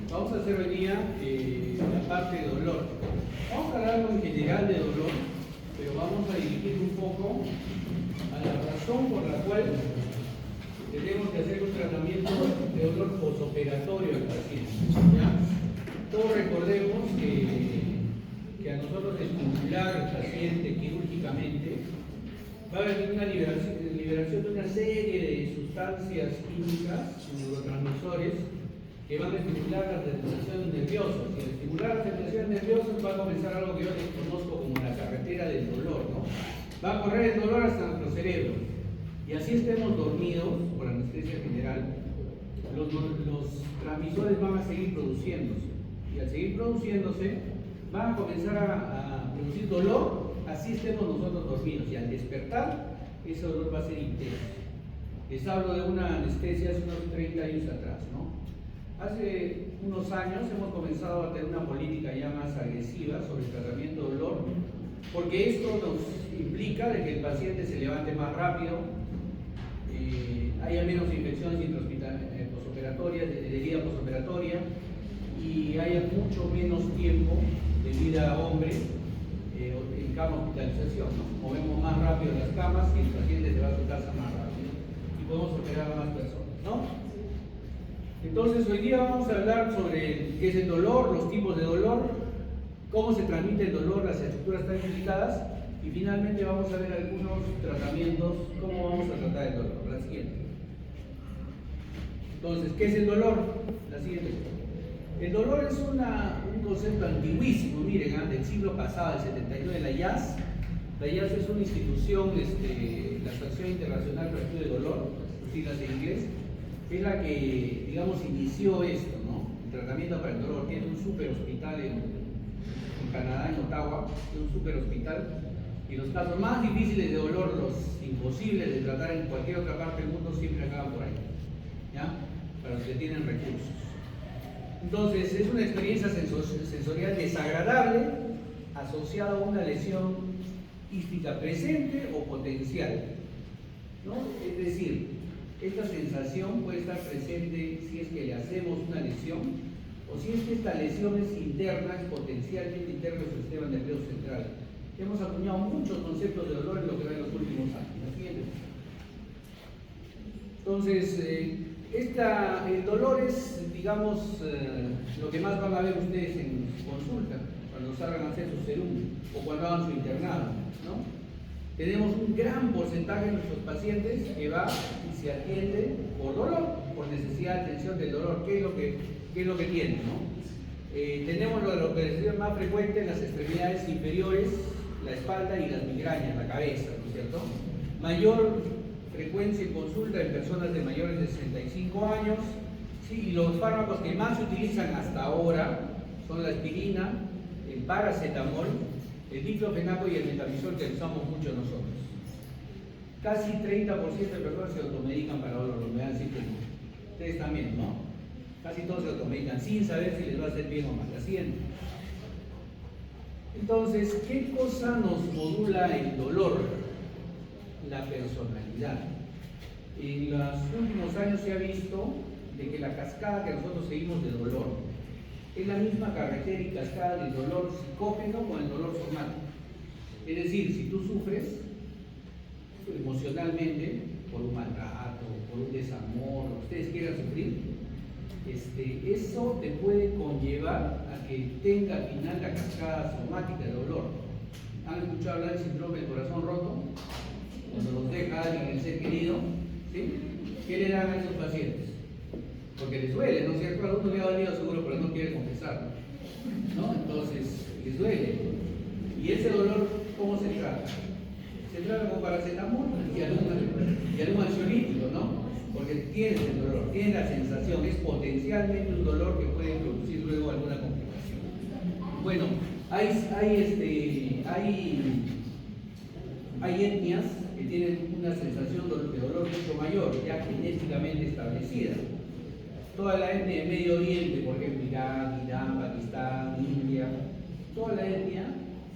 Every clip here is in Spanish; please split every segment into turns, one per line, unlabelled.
Vamos a hacer hoy día la parte de dolor. Vamos a hablar algo en general de dolor, pero vamos a dirigir un poco a la razón por la cual tenemos que hacer un tratamiento de dolor posoperatorio al paciente. ¿Ya? Todos recordemos que a nosotros estimular al paciente quirúrgicamente va a haber una liberación de una serie de sustancias químicas, neurotransmisores, que van a estimular las terminaciones nerviosas. Y al estimular las terminaciones nerviosas va a comenzar algo que yo conozco como la carretera del dolor, ¿no? Va a correr el dolor hasta nuestro cerebro. Y así estemos dormidos, por anestesia general, los transmisores van a seguir produciéndose. Y al seguir produciéndose, van a comenzar a producir dolor, así estemos nosotros dormidos. Y al despertar, ese dolor va a ser intenso. Les hablo de una anestesia hace unos 30 años atrás, ¿no? Hace unos años hemos comenzado a tener una política ya más agresiva sobre el tratamiento de dolor, porque esto nos implica de que el paciente se levante más rápido, haya menos infecciones posoperatorias, de vida posoperatoria, y haya mucho menos tiempo de vida a hombre en cama hospitalización, ¿no? Movemos más rápido las camas y el paciente se va a su casa más rápido y podemos operar a más personas, ¿no? Entonces hoy día vamos a hablar sobre qué es el dolor, los tipos de dolor, cómo se transmite el dolor, las estructuras están implicadas y finalmente vamos a ver algunos tratamientos, cómo vamos a tratar el dolor. La siguiente. Entonces, ¿qué es el dolor? La siguiente. El dolor es un concepto antiguísimo, miren, del siglo pasado, del 79, la IAS. La IAS es una institución, la Asociación Internacional para el Estudio de Dolor, sus siglas en inglés, es la que, digamos, inició esto, ¿no? El tratamiento para el dolor. Tiene un super hospital en Canadá, en Ottawa, un super hospital, y los casos más difíciles de dolor, los imposibles de tratar en cualquier otra parte del mundo, siempre acaban por ahí, ¿ya? Para los que tienen recursos. Entonces, es una experiencia sensorial desagradable asociada a una lesión ística presente o potencial, ¿no? Es decir, esta sensación puede estar presente si es que le hacemos una lesión o si es que esta lesión es interna, es potencialmente interna al sistema nervioso central. Hemos acuñado muchos conceptos de dolor en lo que va en los últimos años. Entonces, el dolor es, digamos, lo que más van a ver ustedes en consulta, cuando salgan a hacer su serum o cuando hagan su internado, ¿no? Tenemos un gran porcentaje de nuestros pacientes que va y se atiende por dolor, por necesidad de atención del dolor. ¿Qué es lo que tienen, no? Tenemos lo que es más frecuente en las extremidades inferiores, la espalda y las migrañas, la cabeza, ¿no es cierto? Mayor frecuencia en consulta en personas de mayores de 65 años, ¿sí? Y los fármacos que más se utilizan hasta ahora son la aspirina, el paracetamol, el diclofenaco y el metamizol, que usamos mucho nosotros. Casi 30% de personas se automedican para dolor, me van a decir que no. Ustedes también, ¿no? Casi todos se automedican sin saber si les va a hacer bien o mal. La siguiente. Entonces, ¿qué cosa nos modula el dolor? La personalidad. En los últimos años se ha visto de que la cascada que nosotros seguimos de dolor es la misma carretera y cascada del dolor psicógeno con el dolor somático. Es decir, si tú sufres emocionalmente por un maltrato, por un desamor, lo que ustedes quieran sufrir, eso te puede conllevar a que tenga al final la cascada somática de dolor. ¿Han escuchado hablar del síndrome del corazón roto? Cuando los deja alguien el ser querido, ¿sí? ¿Qué le dan a esos pacientes? Porque les duele, ¿no es cierto? A uno le ha dolido seguro, pero no quiere confesarlo, ¿no? Entonces, les duele. ¿Y ese dolor cómo se trata? Se trata con paracetamol y algún ansiolítico, ¿no? Porque tienes el dolor, tienes la sensación, es potencialmente un dolor que puede producir luego alguna complicación. Bueno, hay etnias que tienen una sensación de dolor mucho mayor, ya genéticamente establecida. Toda la etnia de Medio Oriente, por ejemplo, Irán, Pakistán, India, toda la etnia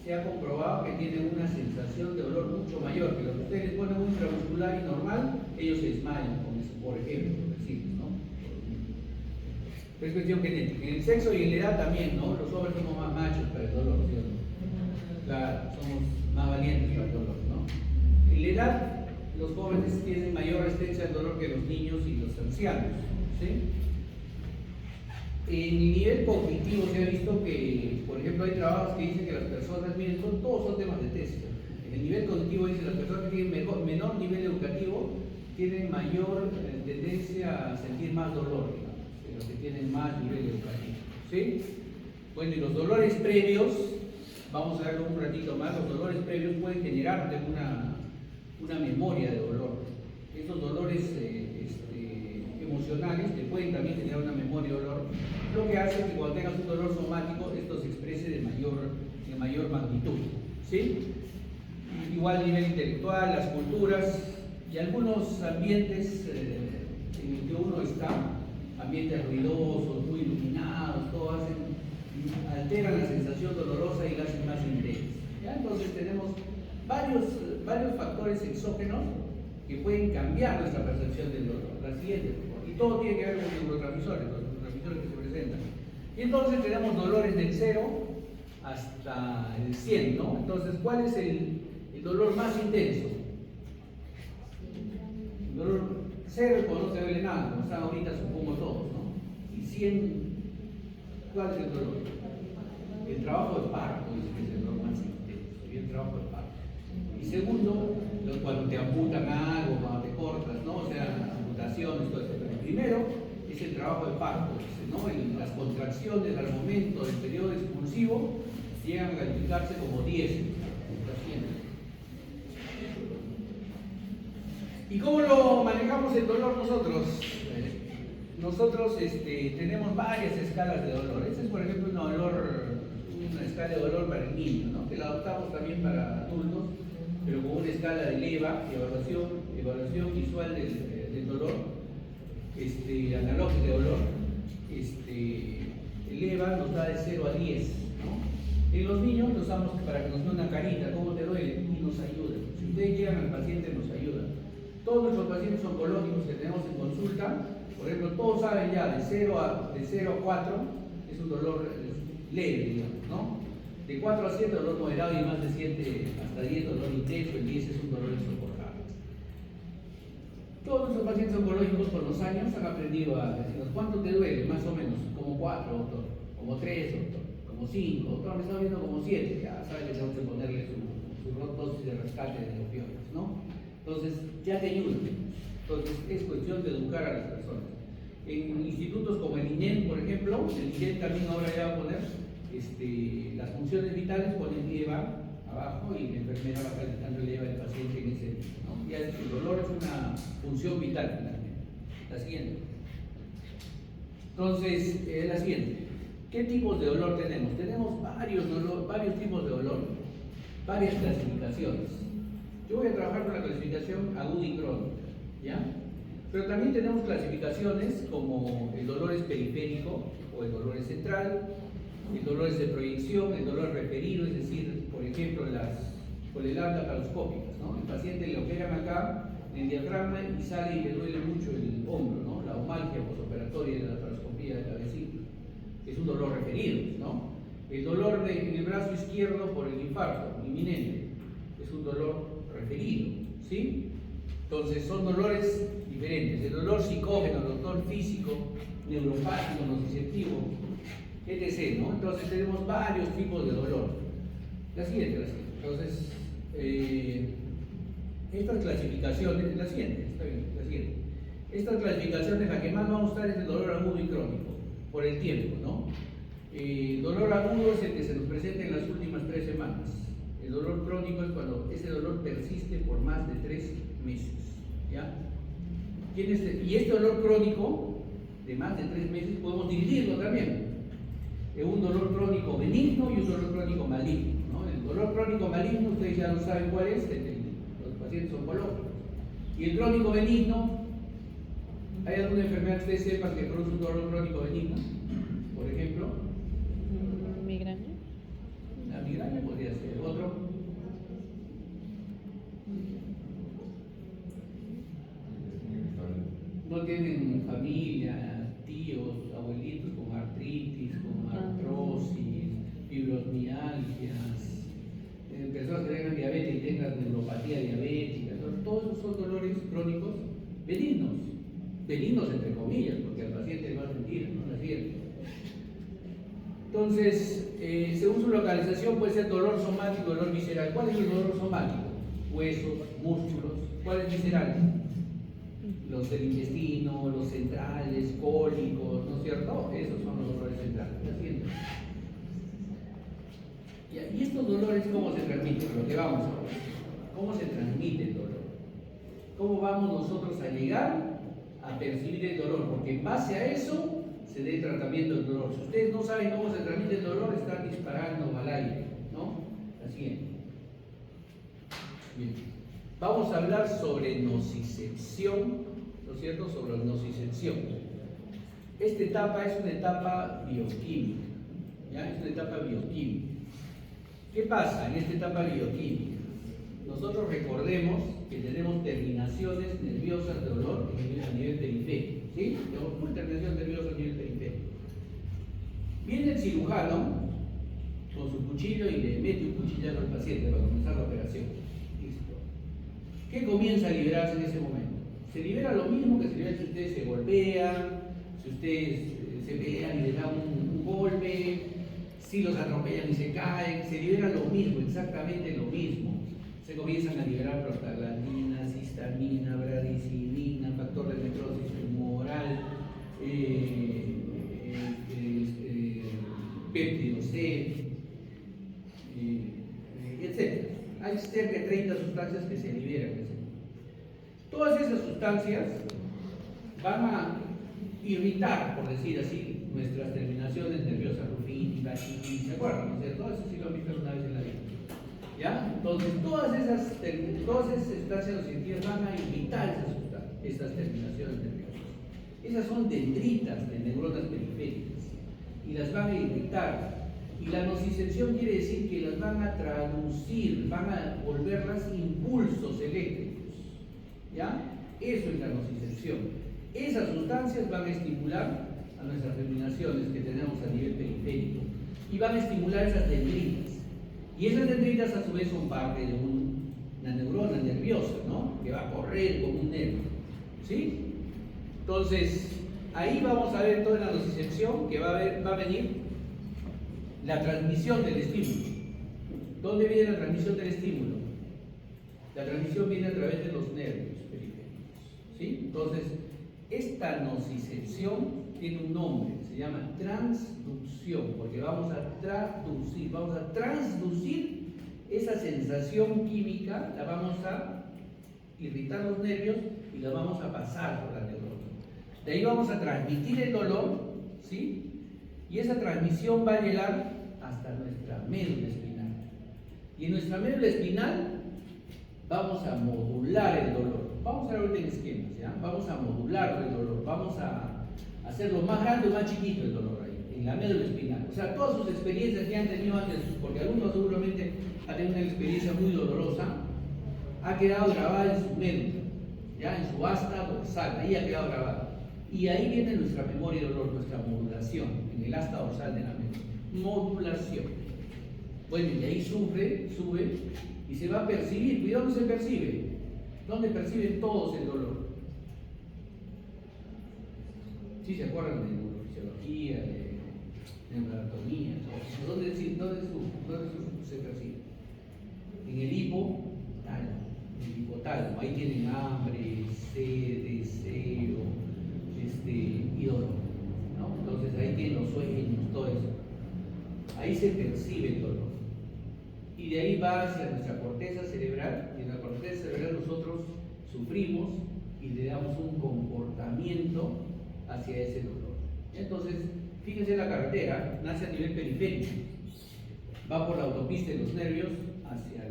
se ha comprobado que tienen una sensación de dolor mucho mayor, que lo que ustedes les ponen un intramuscular y normal, ellos se desmayan con eso, por ejemplo, decimos, ¿no? es cuestión genética. En el sexo y en la edad también, ¿no? Los hombres somos más machos para el dolor, ¿sí o no? Claro, somos más valientes para el dolor, ¿no? En la edad, los jóvenes tienen mayor resistencia al dolor que los niños y los ancianos, ¿sí? En el nivel cognitivo se ha visto que, por ejemplo, hay trabajos que dicen que las personas, miren, todos son temas de tesis. En el nivel cognitivo dice que las personas que tienen menor nivel educativo tienen mayor tendencia a sentir más dolor, digamos, que los que tienen más nivel educativo, ¿sí? Bueno, y los dolores previos, vamos a verlo un ratito más, los dolores previos pueden generarte una memoria de dolor. Esos dolores emocionales te pueden también generar una memoria de dolor, lo que hace que cuando tengas un dolor somático esto se exprese de mayor magnitud, ¿sí? Igual nivel intelectual, las culturas y algunos ambientes en el que uno está, ambientes ruidosos, muy iluminados, todo alteran la sensación dolorosa y la hacen más intensa, ¿ya? Entonces tenemos varios factores exógenos que pueden cambiar nuestra percepción del dolor. La siguiente, y todo tiene que ver con los neurotransmisores que se presentan. Y entonces tenemos dolores del 0 hasta el 100, ¿no? Entonces, ¿cuál es el dolor más intenso? El dolor 0 es cuando no te duele nada, como están ahorita supongo todos, ¿no? Y 100, ¿cuál es el dolor? El trabajo de parto dice que es el dolor más intenso, y el trabajo de parto. Y segundo, cuando te amputan algo, cuando te cortas, ¿no? O sea, amputaciones, todo eso. Pero primero es el trabajo de parto, ¿no? Las contracciones al momento del periodo expulsivo llegan a calificarse como 10. ¿Y cómo lo manejamos el dolor nosotros? Nosotros tenemos varias escalas de dolor. Esta es, por ejemplo, una escala de dolor para el niño, ¿no? Que la adoptamos también para adultos, pero con una escala de LEVA, evaluación visual del dolor, analógica de dolor. El EVA nos da de 0 a 10, ¿no? En los niños lo usamos para que nos dé una carita, ¿cómo te duele? Y nos ayuda. Si ustedes llegan al paciente, nos ayuda. Todos nuestros pacientes oncológicos que tenemos en consulta, por ejemplo, todos saben ya de 0 a 4 es un dolor leve, digamos, ¿no? De 4 a 7 dolor moderado y más de 7 hasta 10 dolor intenso, el 10 es un dolor insoportable. Todos nuestros pacientes oncológicos con los años han aprendido a decirnos cuánto te duele, más o menos, como 4, doctor, como 3, doctor, como 5, doctor, me está viendo como 7, ya sabe que tengo que ponerle su dosis de rescate de opioides, ¿no? Entonces, ya te ayuda. Entonces, es cuestión de educar a las personas. En institutos como el INEM, por ejemplo, el INEM también ahora ya va a poner las funciones vitales, ponen EVA abajo y la enfermera va calificando el EVA del paciente en ese, ¿no? Ya el dolor es una función vital finalmente. La siguiente. Entonces, la siguiente. ¿Qué tipos de dolor tenemos? Tenemos varios tipos de dolor, varias clasificaciones. Yo voy a trabajar con la clasificación aguda y crónica, ¿ya? Pero también tenemos clasificaciones como el dolor es periférico o el dolor es central, el dolor es de proyección, el dolor referido, es decir, por ejemplo, las colelas laparoscópicas, ¿no? El paciente le operan acá en el diafragma y sale y le duele mucho el hombro, ¿no? La omalgia postoperatoria de la laparoscopía de la vesícula. Es un dolor referido, ¿no? El dolor en el brazo izquierdo por el infarto inminente es un dolor referido, ¿sí? Entonces son dolores diferentes. El dolor psicógeno, el dolor físico, neuropático, nociceptivo, etc., ¿no? Entonces tenemos varios tipos de dolor. La siguiente. Entonces, estas clasificaciones, la siguiente. Estas clasificaciones, la que más va a mostrar es el dolor agudo y crónico, por el tiempo, ¿no? El dolor agudo es el que se nos presenta en las últimas 3 semanas. El dolor crónico es cuando ese dolor persiste por más de 3 meses, ¿ya? Y este dolor crónico de más de 3 meses podemos dividirlo también en un dolor crónico benigno y un dolor crónico maligno, ¿no? El dolor crónico maligno, ustedes ya lo saben cuál es, los pacientes oncológicos. Y el crónico benigno, ¿hay alguna enfermedad que ustedes sepan que produce un dolor crónico benigno? Por ejemplo,
migraña.
La migraña podría ser. Otro. No tienen familia, tíos, abuelitos benignos entre comillas, porque al paciente le va a sentir, ¿no? Así es. Entonces, según su localización puede ser dolor somático, dolor visceral. ¿Cuál es el dolor somático? Huesos, músculos. ¿Cuál es visceral? Los del intestino, los centrales, cólicos, ¿no es cierto? Esos son los dolores centrales. ¿Así es? Y estos dolores, ¿cómo se transmiten? Lo que vamos ahora. ¿Cómo se transmite el dolor? ¿Cómo vamos nosotros a llegar a percibir el dolor? Porque en base a eso se dé tratamiento del dolor. Si ustedes no saben cómo se transmite el dolor, están disparando al aire, ¿no? Así es. Bien. Vamos a hablar sobre nocicepción, ¿no es cierto? Sobre nocicepción. Esta etapa es una etapa bioquímica, ¿ya? Es una etapa bioquímica. ¿Qué pasa en esta etapa bioquímica? Nosotros recordemos que tenemos terminaciones nerviosas de dolor a nivel periférico, ¿sí? Tenemos una terminación nerviosa a nivel periférico. Viene el cirujano con su cuchillo y le mete un cuchillazo al paciente para comenzar la operación. Listo. ¿Qué comienza a liberarse en ese momento? Se libera lo mismo que se libera si ustedes se golpean, si ustedes se pelean y les dan un golpe, si los atropellan y se caen, se libera lo mismo, exactamente lo mismo. Se comienzan a liberar prostaglandinas, histamina, bradicinina, factor de necrosis tumoral, péptido C, etc. Hay cerca de 30 sustancias que se liberan. Todas esas sustancias van a irritar, por decir así, nuestras terminaciones nerviosas rufínicas, ¿se acuerdan? ¿No? O sea, todo eso sí lo han visto una vez en la vida. ¿Ya? Entonces, todas esas sustancias nociceptivas van a irritar esas terminaciones nerviosas. Esas son dendritas de neuronas periféricas y las van a irritar. Y la nocicepción quiere decir que las van a traducir, van a volverlas impulsos eléctricos. ¿Ya? Eso es la nocicepción. Esas sustancias van a estimular a nuestras terminaciones que tenemos a nivel periférico y van a estimular esas dendritas. Y esas dendritas a su vez son parte de una neurona nerviosa, ¿no? Que va a correr como un nervio, ¿sí? Entonces, ahí vamos a ver toda la nocicepción que va a venir la transmisión del estímulo. ¿Dónde viene la transmisión del estímulo? La transmisión viene a través de los nervios periféricos, ¿sí? Entonces, esta nocicepción tiene un nombre, se llama transducción, porque vamos a traducir, vamos a transducir esa sensación química, la vamos a irritar los nervios y la vamos a pasar por la neurona. De ahí vamos a transmitir el dolor, ¿sí? Y esa transmisión va a llegar hasta nuestra médula espinal. Y en nuestra médula espinal vamos a modular el dolor. Vamos a ver ahorita en esquemas, ¿ya? Vamos a modular el dolor, vamos a hacerlo más grande o más chiquito el dolor ahí, en la médula espinal. O sea, todas sus experiencias que han tenido antes, porque algunos seguramente han tenido una experiencia muy dolorosa, ha quedado grabada en su médula, ya en su asta dorsal, ahí ha quedado grabada. Y ahí viene nuestra memoria de dolor, nuestra modulación, en el asta dorsal de la médula. Modulación. Bueno, y ahí sube y se va a percibir. ¿Y dónde se percibe? ¿Dónde perciben todos el dolor? ¿Sí se acuerdan de neurofisiología, de neuroanatomía? ¿Dónde se percibe? En el hipotálamo. En el hipotálamo. Ahí tienen hambre, sed, deseo, y dolor, ¿no? Entonces ahí tienen los sueños, todo eso. Ahí se percibe el dolor. Y de ahí va hacia nuestra corteza cerebral, y en la corteza cerebral nosotros sufrimos y le damos un comportamiento hacia ese dolor. Entonces, fíjense, la carretera nace a nivel periférico, va por la autopista de los nervios hacia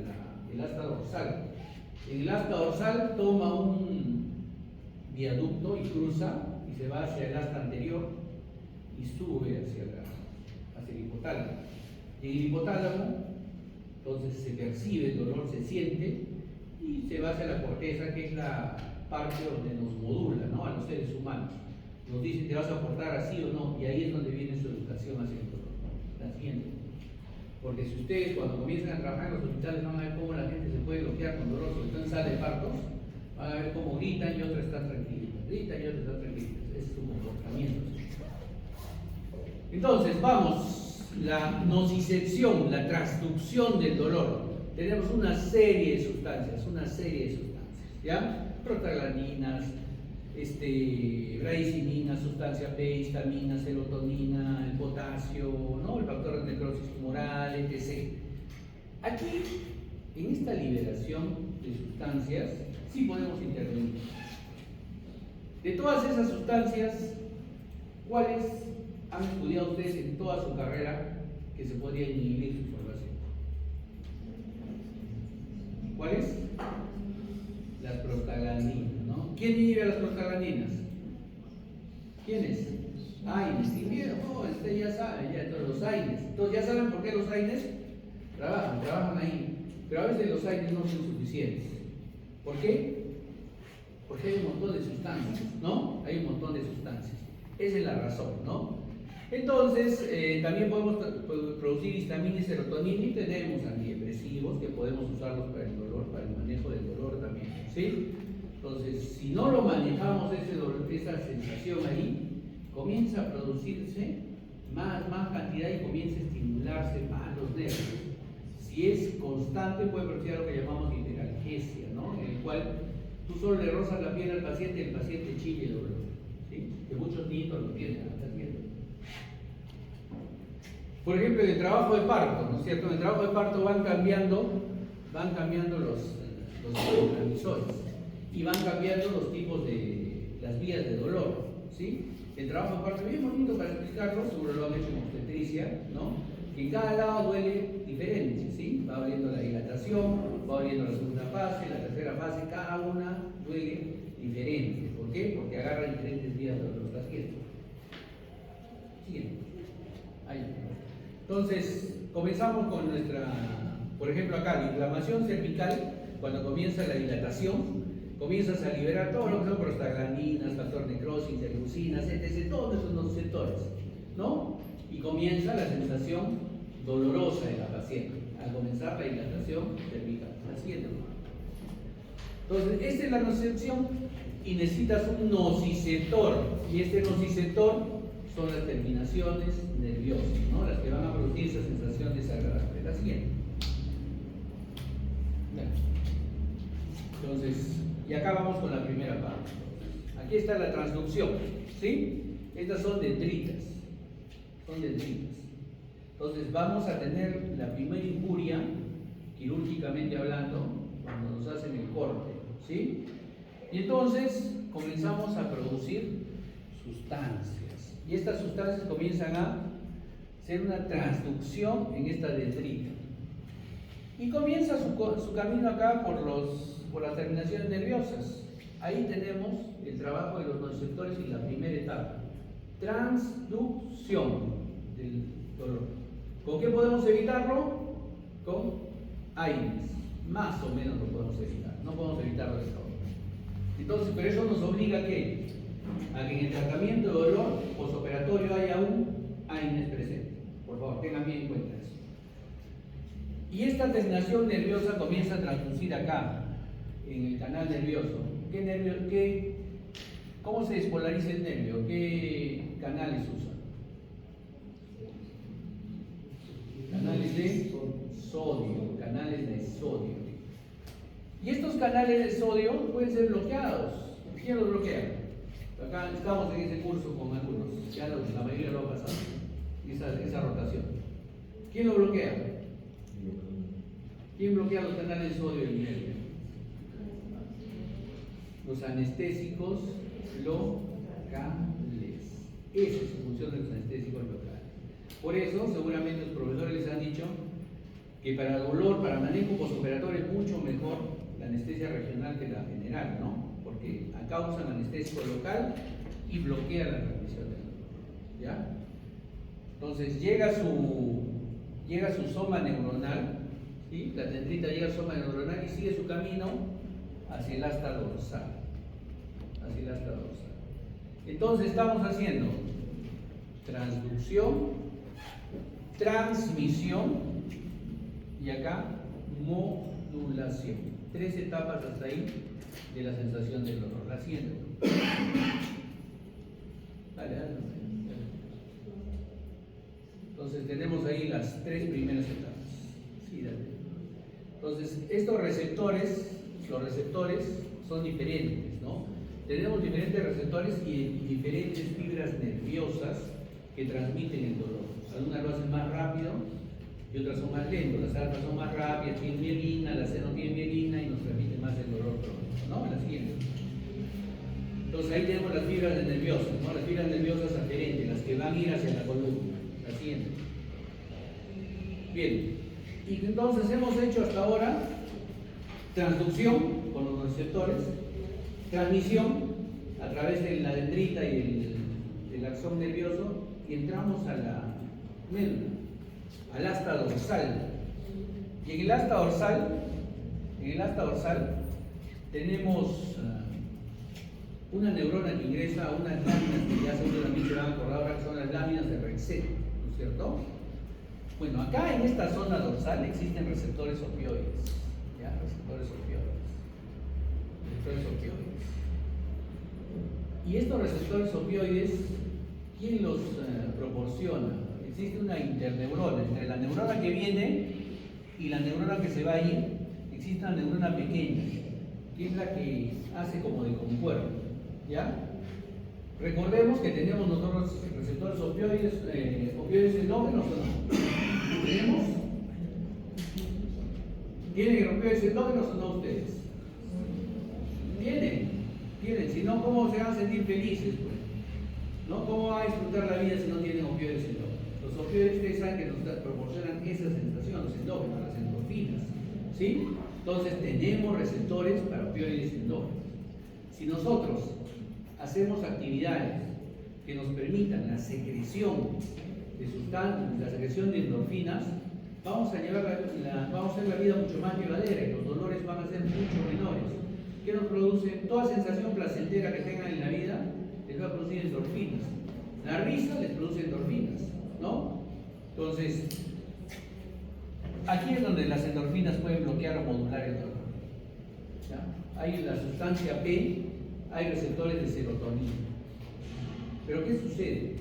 el asta dorsal. En el asta dorsal toma un viaducto y cruza y se va hacia el asta anterior y sube hacia el hipotálamo. Y en el hipotálamo, entonces se percibe el dolor, se siente y se va hacia la corteza, que es la parte donde nos modula, ¿no? A los seres humanos. Nos dice, ¿te vas a portar así o no? Y ahí es donde viene su educación hacia el dolor. La siguiente. Porque si ustedes cuando comienzan a trabajar en los hospitales van a ver cómo la gente se puede bloquear con dolor, sobre todo en sala de partos, van a ver cómo gritan y otros están tranquilos. grita y otros gritan. Ese es su comportamiento. Entonces, vamos, la nocicepción, la transducción del dolor. Tenemos una serie de sustancias, ¿ya? Prostaglandinas, radicinina, sustancia B, histamina, serotonina, el potasio, ¿no? El factor de necrosis tumoral, etc. Aquí, en esta liberación de sustancias, sí podemos intervenir. De todas esas sustancias, ¿cuáles han estudiado ustedes en toda su carrera que se podría inhibir su formación? ¿Cuáles? Las prostaglandinas, ¿no? ¿Quién inhibe a las prostaglandinas? ¿Quiénes? AINES, sin miedo, usted ya sabe, ya todos los AINES. Entonces ya saben por qué los AINES trabajan ahí. Pero a veces los AINES no son suficientes. ¿Por qué? Porque hay un montón de sustancias, ¿no? Hay un montón de sustancias. Esa es la razón, ¿no? Entonces, también podemos producir histamina y serotonina y tenemos antidepresivos que podemos usarlos para el dolor, para el manejo del dolor también, ¿sí? Entonces, si no lo manejamos ese dolor, esa sensación ahí, comienza a producirse más cantidad y comienza a estimularse más los nervios. Si es constante, puede producir algo que llamamos hiperalgesia, ¿no? En el cual tú solo le rozas la piel al paciente y el paciente chilla el dolor, ¿sí? Que muchos niños lo tienen, ¿estás viendo? Por ejemplo, en el trabajo de parto, ¿no es cierto? En el trabajo de parto van cambiando los transmisores y van cambiando los tipos de las vías de dolor, ¿sí? El trabajo de parto es bien bonito para explicarlo, seguro lo han hecho en obstetricia, ¿no? Que en cada lado duele diferente, ¿sí? Va abriendo la dilatación, va abriendo la segunda fase, la tercera fase, cada una duele diferente. ¿Por qué? Porque agarra diferentes vías de los pacientes. Siguiente. Ahí. Entonces, comenzamos con por ejemplo acá, la inflamación cervical, cuando comienza la dilatación, comienzas a liberar todo lo que son prostaglandinas, factor necrosis, interleucinas, etc., todos esos nociceptores, ¿no? Y comienza la sensación dolorosa de la paciente, al comenzar la dilatación cervical. Siguiente. Entonces, esta es la nocicepción y necesitas un nociceptor, y este nociceptor son las terminaciones nerviosas, ¿no? Las que van a producir esa sensación desagradable. La siguiente. Entonces, y acá vamos con la primera parte. Aquí está la transducción, ¿sí? Estas son dendritas. Entonces, vamos a tener la primera injuria, quirúrgicamente hablando, cuando nos hacen el corte, ¿sí? Y entonces comenzamos a producir sustancias. Y estas sustancias comienzan a hacer una transducción en esta dendrita. Y comienza su camino acá por las terminaciones nerviosas. Ahí tenemos el trabajo de los nociceptores y la primera etapa. Transducción del dolor. ¿Con qué podemos evitarlo? Con AINES. Más o menos lo podemos evitar. No podemos evitarlo de esta forma. Entonces, pero eso nos obliga a que en el tratamiento de dolor postoperatorio haya un AINES presente. Por favor, tengan bien en cuenta eso. Y esta terminación nerviosa comienza a transducir acá, en el canal nervioso. ¿Cómo se despolariza el nervio? ¿Qué canales usa? Canales de sodio. Y estos canales de sodio pueden ser bloqueados. ¿Quién los bloquea? Acá estamos en ese curso con algunos, ya la mayoría lo ha pasado, esa rotación. ¿Quién lo bloquea? ¿Quién bloquea los canales de sodio del nervio? Los anestésicos locales. Esa es su función de los anestésicos locales. Por eso, seguramente los profesores les han dicho que para dolor, para manejo postoperatorio es mucho mejor la anestesia regional que la general, ¿no? Porque acá usan anestésico local y bloquea la transmisión del dolor, ¿ya? Entonces llega su soma neuronal, ¿sí? La dendrita llega al soma neuronal y sigue su camino hacia el asta dorsal. Entonces estamos haciendo transducción, transmisión y acá modulación. 3 etapas hasta ahí de la sensación del dolor. La siguiente. Dale, dale. Entonces tenemos ahí las tres primeras etapas. Sí, dale. Entonces, estos receptores, los receptores son diferentes, ¿no? Tenemos diferentes receptores y diferentes fibras nerviosas que transmiten el dolor. Algunas lo hacen más rápido y otras son más lentas. Las alfas son más rápidas, tienen mielina, las C no tienen mielina y nos transmiten más el dolor crónico, ¿no? Las siguientes. Entonces ahí tenemos las fibras nerviosas, ¿no? Las fibras nerviosas aferentes, las que van a ir hacia la columna. La siguiente. Bien. Y entonces hemos hecho hasta ahora transducción con los receptores, transmisión a través de la dendrita y del axón nervioso y entramos a la médula, al asta dorsal. Y en el asta dorsal tenemos una neurona que ingresa a unas láminas que ya seguramente se van a acordar ahora que son las láminas de Rexet, ¿no es cierto? Bueno, acá en esta zona dorsal existen receptores opioides, ¿ya? Receptores opioides. Y estos receptores opioides, ¿quién los proporciona? Existe una interneurona, entre la neurona que viene y la neurona que se va a ir, existe una neurona pequeña, que es la que hace como de concuerdo, ¿ya? Recordemos que tenemos nosotros receptores opioides endógenos, ¿o no? ¿Tenemos? ¿Tienen opioides endógenos o no ustedes? Tienen, si no, ¿cómo se van a sentir felices? Pues? ¿No? ¿Cómo van a disfrutar la vida si no tienen opioides endógenos? Los opioides, ustedes saben que nos proporcionan esa sensación, los endógenos, las endorfinas, ¿sí? Entonces tenemos receptores para opioides endógenos. Si nosotros hacemos actividades que nos permitan la secreción de sustancias, la secreción de endorfinas, vamos a hacer la vida mucho más llevadera y los dolores van a ser mucho menores. ¿Qué nos produce? Toda sensación placentera que tengan en la vida les va a producir endorfinas. La risa les produce endorfinas, ¿no? Entonces, aquí es donde las endorfinas pueden bloquear o modular el dolor. ¿Ya? Hay la sustancia P, hay receptores de serotonina. Pero ¿qué sucede?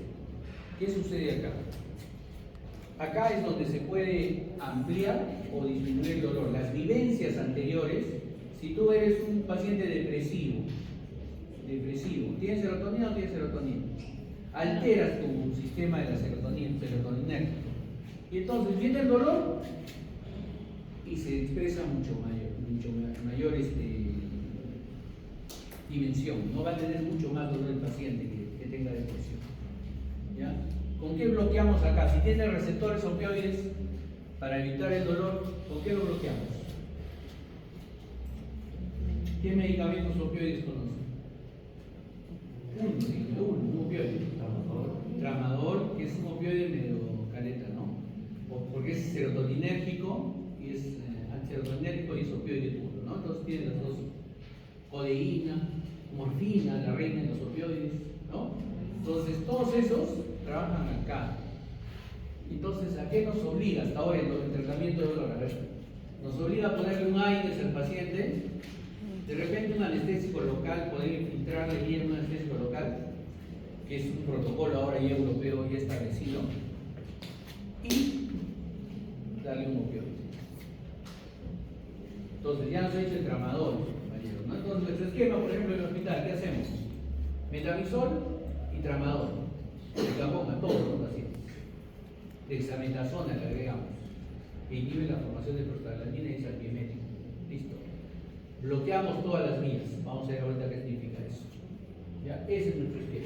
¿Qué sucede acá? Acá es donde se puede ampliar o disminuir el dolor. Las vivencias anteriores, si tú eres un paciente depresivo, ¿tienes serotonina o no tienes serotonina? Alteras tu sistema de la serotoninérgico. Y entonces viene el dolor y se expresa mucho mayor dimensión. No va a tener mucho más dolor el paciente que tenga depresión. ¿Ya? ¿Con qué bloqueamos acá? Si tiene receptores opioides para evitar el dolor, ¿con qué lo bloqueamos? ¿Qué medicamentos opioides conocen? Un opioide. Tramador, que es un opioide medio caleta, ¿no? Porque es serotoninérgico y es antiserotoninérgico y es opioide puro, ¿no? Entonces tiene las dos: codeína, morfina, la reina de los opioides, ¿no? Entonces todos esos trabajan acá. Entonces, ¿a qué nos obliga hasta ahora el tratamiento de dolor? A ver, nos obliga a ponerle un AINES al paciente, de repente un anestésico local, poder infiltrarle bien un anestésico local, que es un protocolo ahora ya europeo ya establecido, y darle un opioide. Entonces ya nos ha hecho el tramador, compañeros, ¿no? Entonces nuestro esquema, por ejemplo, en el hospital, ¿qué hacemos? Metamizol y tramador, Diclofenac a todos los pacientes. Dexametasona le agregamos, que inhibe la formación de prostaglandina y es antiemético. Listo. Bloqueamos todas las vías. Vamos a ver ahorita qué significa eso. ¿Ya? Ese es nuestro esquema.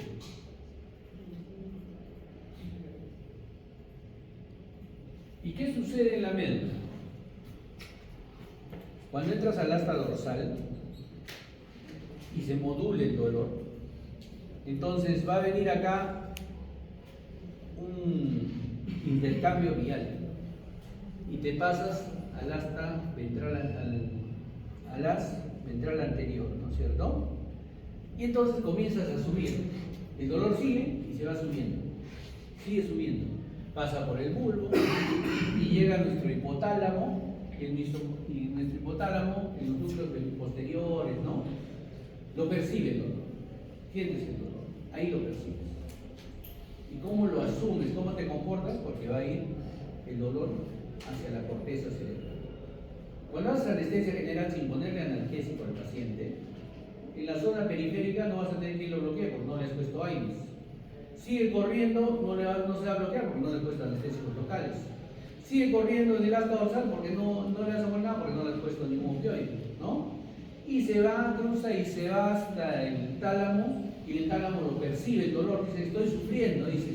¿Y qué sucede en la médula? Cuando entras al asta dorsal y se modula el dolor, entonces va a venir acá un intercambio vial y te pasas al asta ventral, al as ventral anterior, ¿no es cierto? Y entonces comienzas a subir. El dolor sigue y se va subiendo. Sigue subiendo. Pasa por el bulbo y llega a nuestro hipotálamo, y nuestro hipotálamo, en los núcleos posteriores, ¿no? Lo percibe el dolor. sientes el dolor, ahí lo percibes. ¿Y cómo lo asumes? ¿Cómo te comportas? Porque va a ir el dolor hacia la corteza cerebral. Cuando haces anestesia general sin ponerle analgésico al paciente, en la zona periférica no vas a tener que irlo a bloquear porque no le has puesto AINES. Sigue corriendo, no se va a bloquear porque no le has puesto anestésicos locales. Sigue corriendo en el asta dorsal porque no le vas a poner nada porque no le has puesto ningún opioide, ¿no? Y se va, cruza y se va hasta el tálamo, y el tálamo lo percibe el dolor, dice, estoy sufriendo, dice.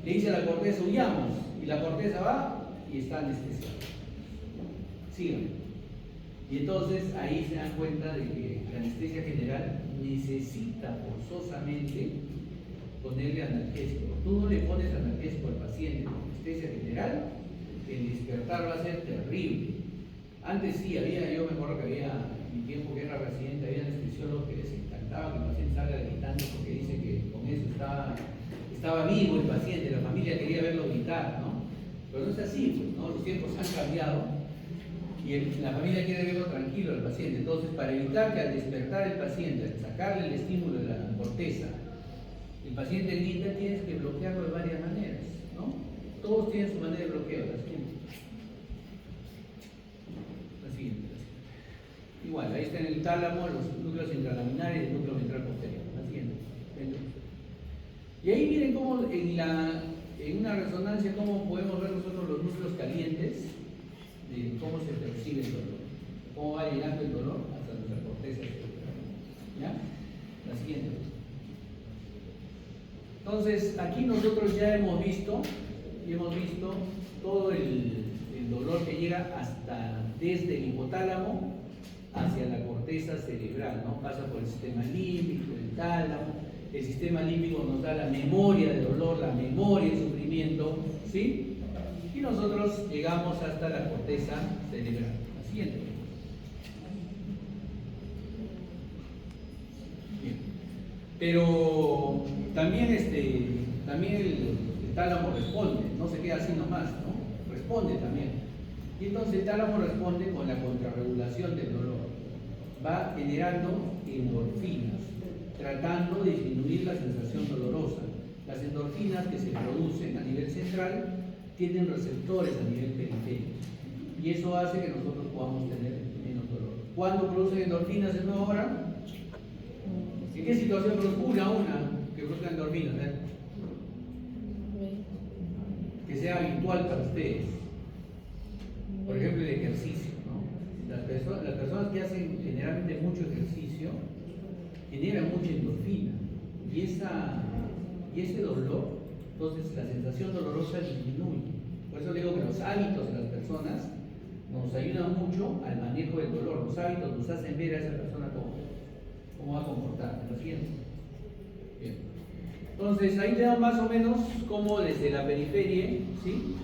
Le dice a la corteza, huyamos, y la corteza va y está anestesiada. Sigan. Y entonces ahí se dan cuenta de que la anestesia general necesita forzosamente ponerle analgésico. Tú no le pones analgésico al paciente con anestesia general, el despertar va a ser terrible. Antes sí había, yo me acuerdo que había, en mi tiempo que era residente, había anestesiólogos que les encantaba que el paciente salga gritando porque dice que con eso estaba vivo el paciente, la familia quería verlo gritar, ¿no? Pero no es así, pues, ¿no? Los tiempos han cambiado y la familia quiere verlo tranquilo al paciente. Entonces, para evitar que al despertar el paciente, al sacarle el estímulo de la corteza, el paciente grita, tienes que bloquearlo de varias maneras, ¿no? Todos tienen su manera de bloqueo. La siguiente. Igual, ahí está en el tálamo, los núcleos intralaminares y el núcleo ventral posterior. La siguiente. Y ahí miren cómo en una resonancia, cómo podemos ver nosotros los núcleos calientes, de cómo se percibe el dolor, cómo va llegando el dolor hasta nuestra corteza cerebral. ¿Ya? La siguiente. Entonces, aquí nosotros ya hemos visto todo el dolor que llega desde el hipotálamo hacia la corteza cerebral, ¿no? Pasa por el sistema límbico, el tálamo. El sistema límbico nos da la memoria de dolor, la memoria de sufrimiento, ¿sí? Y nosotros llegamos hasta la corteza cerebral. La siguiente. Bien. Pero también el tálamo responde, no se queda así nomás, ¿no? Responde también. Y entonces el tálamo responde con la contrarregulación del dolor. Va generando endorfinas, tratando de disminuir la sensación dolorosa. Las endorfinas que se producen a nivel central tienen receptores a nivel periférico y eso hace que nosotros podamos tener menos dolor. ¿Cuándo producen endorfinas en una hora? ¿En qué situación procura una que produzca endorfinas? Que sea habitual para ustedes. Por ejemplo, el ejercicio, ¿no? Las personas que hacen generalmente mucho ejercicio generan mucha endorfina y ese dolor, entonces la sensación dolorosa disminuye. Por eso digo que los hábitos de las personas nos ayudan mucho al manejo del dolor. Los hábitos nos hacen ver a esa persona cómo va a comportarse. ¿Lo siento? Bien. Entonces ahí tenemos más o menos cómo desde la periferia, ¿sí?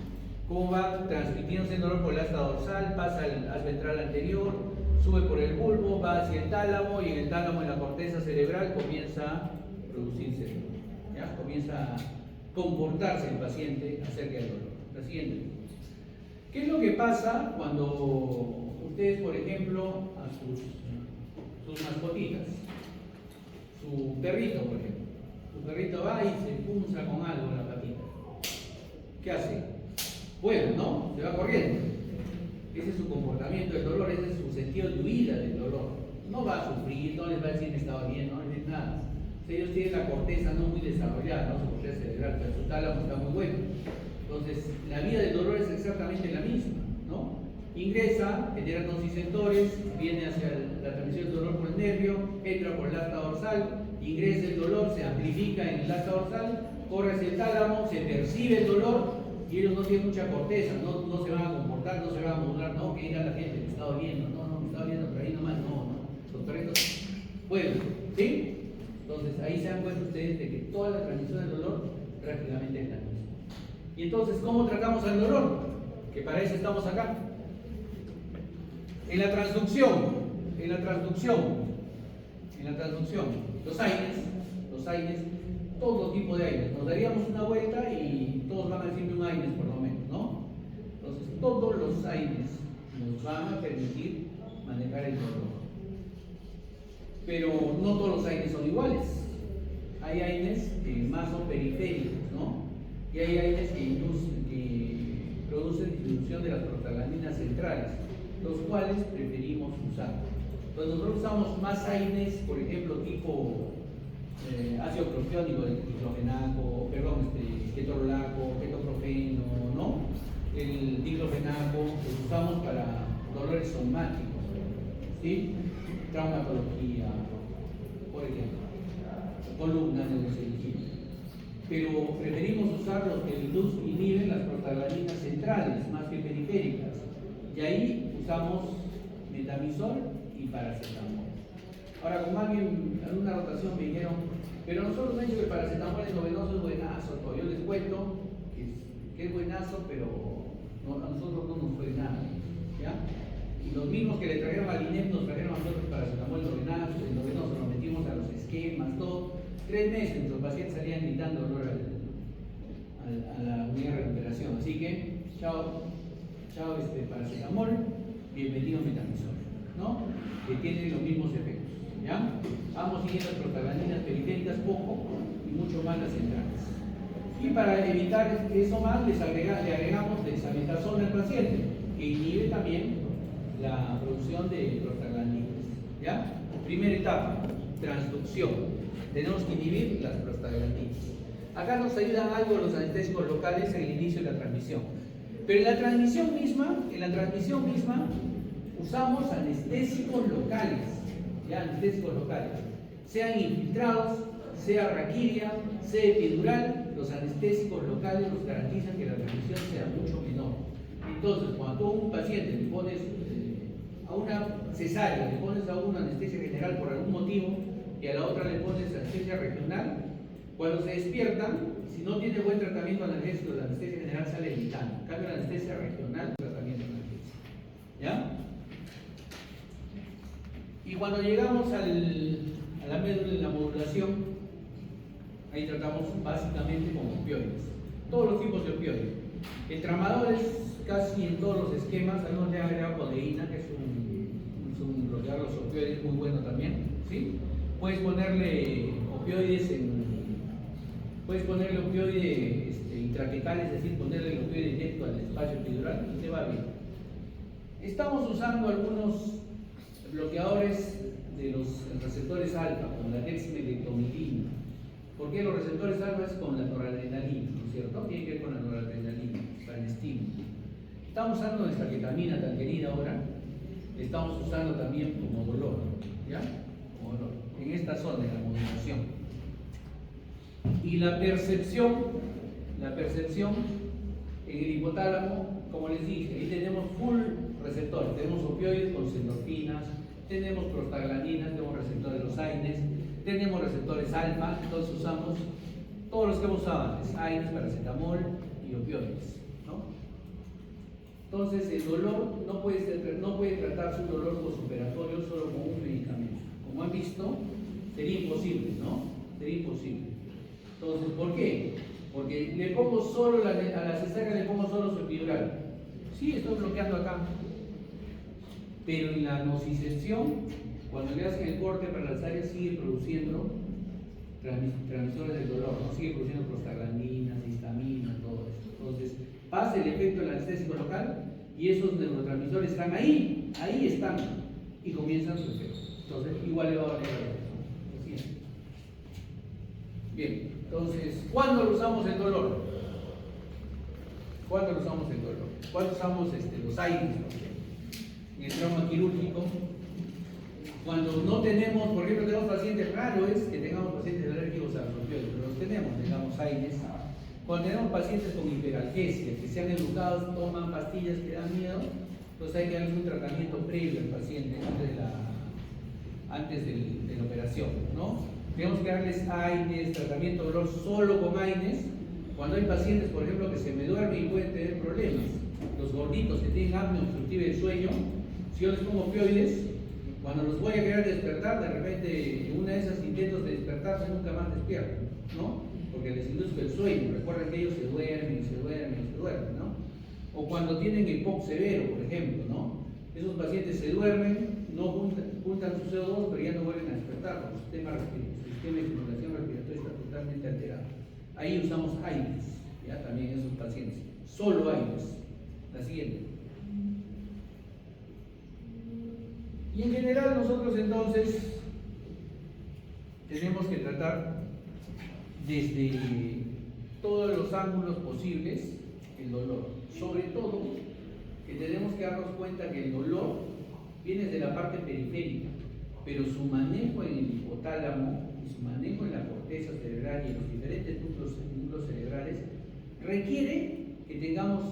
Cómo va transmitiéndose el dolor por el asta dorsal, pasa al haz ventral anterior, sube por el bulbo, va hacia el tálamo y en el tálamo, en la corteza cerebral, comienza a producirse el dolor, ¿ya? Comienza a comportarse el paciente acerca del dolor. La siguiente. ¿Qué es lo que pasa cuando ustedes, por ejemplo, a sus mascotitas, su perrito, por ejemplo, su perrito va y se punza con algo en la patita? ¿Qué hace? Bueno, ¿no? Se va corriendo. Ese es su comportamiento del dolor, ese es su sentido de huida del dolor. No va a sufrir, no les va a decir me estaba bien, no les dice nada. Ellos tienen la corteza no muy desarrollada, ¿no? Su corteza cerebral, pero su tálamo está muy bueno. Entonces, la vía del dolor es exactamente la misma, ¿no? Ingresa, genera nociceptores, viene hacia la transmisión del dolor por el nervio, entra por el asta dorsal, ingresa el dolor, se amplifica en el asta dorsal, corre hacia el tálamo, se percibe el dolor y ellos no tienen mucha corteza, no se van a comportar, no se van a modular, no, que diga la gente, me está doliendo, no, me está doliendo, pero ahí nomás, no, los perritos pueden, ¿sí? Entonces ahí se dan cuenta ustedes de que toda la transmisión del dolor prácticamente es la misma. Y entonces, ¿cómo tratamos al dolor? Que para eso estamos acá. En la transducción, los aires, todo tipo de aires. Nos daríamos una vuelta y todos van a decirme un aires por lo menos, ¿no? Entonces, todos los aires nos van a permitir manejar el dolor. Pero no todos los aires son iguales. hay AINES que más son periféricos, ¿no? Y hay AINES que producen disminución de las prostaglandinas centrales, los cuales preferimos usar. Entonces nosotros usamos más AINES, por ejemplo, tipo ácido propiónico del diclofenaco, ketorolaco, ketoprofeno, ¿no? El diclofenaco lo usamos para dolores somáticos, ¿sí? Traumatología, por ejemplo, columna, neurocirugía. Pero preferimos usar los que inhiben las prostaglandinas centrales más que periféricas. Y ahí usamos metamizol y paracetamol. Ahora, como alguna rotación me dijeron, pero nosotros hemos dicho que el paracetamol es novenoso, es buenazo. Yo les cuento que es buenazo, pero a nosotros no nos fue nada. ¿Ya? Y los mismos que le trajeron al INEP nos trajeron a nosotros paracetamol novenoso, el novenoso lo metimos a los esquemas, todo. 3 meses nuestros pacientes salían gritando dolor a la unidad de recuperación. Así que, chao paracetamol, bienvenido metamizol, ¿no? Que tienen los mismos efectos. ¿Ya? Vamos siguiendo las prostaglandinas periféricas poco y mucho más las centrales. Y para evitar eso más, le agregamos dexametasona al paciente, que inhibe también la producción de prostaglandinas. ¿Ya? Primera etapa, transducción. Tenemos que inhibir las prostaglandinas. Acá nos ayudan algo los anestésicos locales en el inicio de la transmisión. Pero en la transmisión misma usamos anestésicos locales, ¿ya? Anestésicos locales. Sean infiltrados, sea raquidia, sea epidural, los anestésicos locales nos garantizan que la transmisión sea mucho menor. Entonces, cuando tú a un paciente le pones a una cesárea, le pones a una anestesia general por algún motivo y a la otra le pones anestesia regional, cuando se despiertan, si no tiene buen tratamiento analgésico, la anestesia general sale evitando. En cambio, la anestesia regional, tratamiento analgésico. ¿Ya? Y cuando llegamos a la médula de la modulación, ahí tratamos básicamente con opioides. Todos los tipos de opioides. El tramador es casi en todos los esquemas. Algunos le han agregado codeína, que es un bloquear los opioides muy bueno también. ¿Sí? Puedes ponerle opioides intraquetal, es decir, ponerle el opioide directo al espacio epidural y te va bien. Estamos usando algunos bloqueadores de los receptores alfa, como la dexmedetomidina. ¿Por qué los receptores alfa es con la noradrenalina? ¿No es cierto? Tiene que ver con la noradrenalina, para el estímulo. Estamos usando nuestra ketamina tan querida ahora, estamos usando también como dolor, ¿ya? Como dolor, en esta zona de la modulación. Y la percepción en el hipotálamo, como les dije, ahí tenemos full receptores, tenemos opioides con endorfinas, tenemos prostaglandinas, tenemos receptores de los AINES, tenemos receptores alfa, entonces usamos todos los que hemos usado antes, AINES, paracetamol y opioides, ¿no? Entonces el dolor no puede tratarse un dolor postoperatorio solo con un medicamento. Como han visto, sería imposible, ¿no? Sería imposible. Entonces, ¿por qué? Porque le pongo solo a la cesárea le pongo solo su epidural. Sí, estoy bloqueando acá. Pero en la nocicepción, cuando le hacen el corte para la cesárea, sigue produciendo transmisores del dolor, ¿no? Sigue produciendo prostaglandinas, histaminas, todo eso. Entonces, pasa el efecto del anestésico local y esos neurotransmisores están ahí están, y comienzan su efecto. Entonces, igual le va a valer a la persona. Bien, entonces, ¿cuándo lo usamos el dolor? ¿Cuándo usamos los AINES? En el trauma quirúrgico, cuando no tenemos, por ejemplo, tenemos pacientes, raro es que tengamos pacientes alérgicos a los opioides, pero los tenemos AINES. Cuando tenemos pacientes con hiperalgesia, que se han educado, toman pastillas que dan miedo, entonces hay que darles un tratamiento previo al paciente antes de la operación, ¿no? Tenemos que darles AINES, tratamiento de dolor solo con AINES. Cuando hay pacientes, por ejemplo, que se me duermen y pueden tener problemas, los gorditos que tienen apnea obstructiva del sueño, si yo les pongo opioides, cuando los voy a querer despertar, de repente en una de esas intentos de despertarse nunca más despiertan, ¿no? Porque les induzco el sueño. Recuerden que ellos se duermen, ¿no? O cuando tienen EPOC severo, por ejemplo, ¿no? Esos pacientes se duermen, no juntan su CO2, pero ya no vuelven a despertar, porque su sistema de estimulación respiratoria está totalmente alterado. Ahí usamos AINES, ¿ya? También en esos pacientes. Solo AINES. La siguiente. Y en general nosotros entonces tenemos que tratar desde todos los ángulos posibles el dolor. Sobre todo que tenemos que darnos cuenta que el dolor viene de la parte periférica, pero su manejo en el hipotálamo y su manejo en la corteza cerebral y en los diferentes núcleos cerebrales requiere que tengamos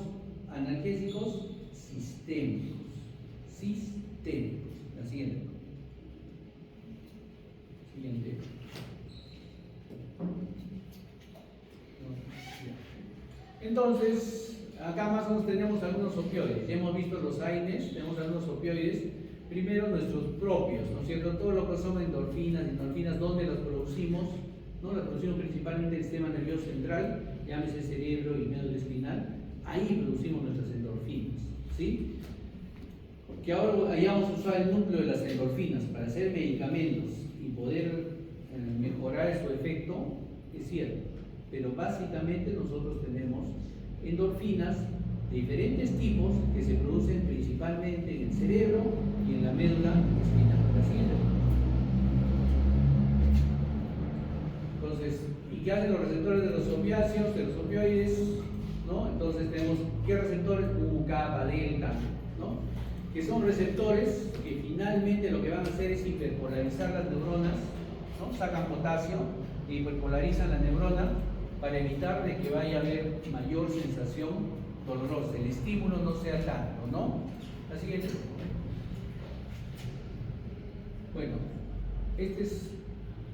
analgésicos sistémicos. La siguiente. Entonces, acá más o menos tenemos algunos opioides. Ya hemos visto los AINES, tenemos algunos opioides. Primero nuestros propios, ¿no es cierto? Todo lo que son endorfinas, ¿dónde las producimos? ¿No? Las producimos principalmente en el sistema nervioso central, llámese cerebro y médula espinal. Ahí producimos nuestras endorfinas, ¿sí? Que ahora hayamos usado el núcleo de las endorfinas para hacer medicamentos y poder mejorar su efecto, es cierto. Pero básicamente nosotros tenemos endorfinas de diferentes tipos que se producen principalmente en el cerebro y en la médula espinal. La siguiente. Entonces, ¿y qué hacen los receptores de los opiáceos, de los opioides? ¿No? Entonces tenemos, ¿qué receptores? Kappa, delta, ¿no? Que son receptores que finalmente lo que van a hacer es hiperpolarizar las neuronas, ¿no? Sacan potasio y hiperpolarizan la neurona para evitar de que vaya a haber mayor sensación dolorosa, el estímulo no sea tanto, ¿no? La siguiente. Bueno, este es